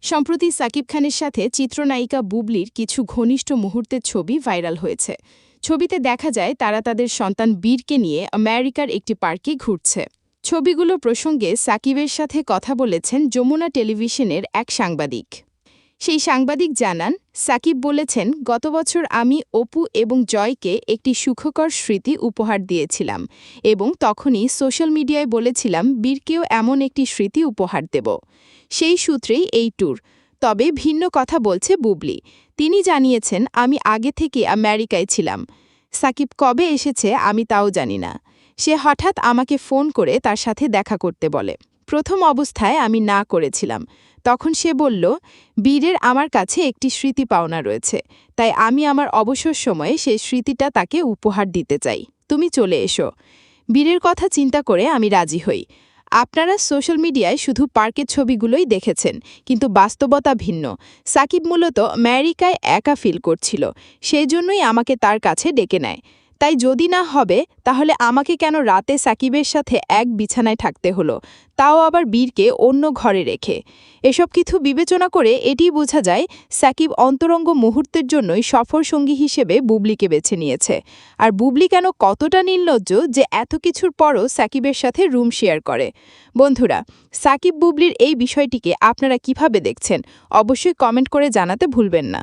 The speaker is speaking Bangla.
সম্প্রতি সাকিব খানের সাথে চিত্রনায়িকা বুবলির কিছু ঘনিষ্ঠ মুহূর্তের ছবি ভাইরাল হয়েছে। ছবিতে দেখা যায় তারা তাদের সন্তান বীরকে নিয়ে আমেরিকার একটি পার্কে ঘুরছে। ছবিগুলো প্রসঙ্গে সাকিবের সাথে কথা বলেছেন যমুনা টেলিভিশনের এক সাংবাদিক। সেই সাংবাদিক জানান, সাকিব বলেছেন, গত বছর আমি অপু এবং জয়কে একটি সুখকর স্মৃতি উপহার দিয়েছিলাম এবং তখনই সোশ্যাল মিডিয়ায় বলেছিলাম বীরকেও এমন একটি স্মৃতি উপহার দেব। সেই সূত্রেই এই ট্যুর। তবে ভিন্ন কথা বলছে বুবলি। তিনি জানিয়েছেন, আমি আগে থেকে আমেরিকায় ছিলাম। সাকিব কবে এসেছে আমি তাও জানি না। সে হঠাৎ আমাকে ফোন করে তার সাথে দেখা করতে বলে। প্রথম অবস্থায় আমি না করেছিলাম। তখন সে বলল, বীরের আমার কাছে একটি স্মৃতি পাওনা রয়েছে, তাই আমি আমার অবসর সময়ে সেই স্মৃতিটা তাকে উপহার দিতে চাই। তুমি চলে এসো। বীরের কথা চিন্তা করে আমি রাজি হই। আপনারা সোশ্যাল মিডিয়ায় শুধু পার্কের ছবিগুলোই দেখেছেন, কিন্তু বাস্তবতা ভিন্ন। সাকিব মূলত আমেরিকায় একা ফিল করছিল, সেই জন্যই আমাকে তার কাছে ডেকে নেয়। তাই যদি না হবে, তাহলে আমাকে কেন রাতে সাকিবের সাথে এক বিছানায় থাকতে হলো, তাও আবার বীরকে অন্য ঘরে রেখে। এসব কিছু বিবেচনা করে এটি বোঝা যায় সাকিব অন্তরঙ্গ মুহূর্তের জন্যই সফর সঙ্গী হিসেবে বুবলিকে বেছে নিয়েছে। আর বুবলি কেন কতটা নির্লজ্জ যে এত কিছুর পরও সাকিবের সাথে রুম শেয়ার করে। বন্ধুরা, সাকিব বুবলির এই বিষয়টিকে আপনারা কিভাবে দেখছেন অবশ্যই কমেন্ট করে জানাতে ভুলবেন না।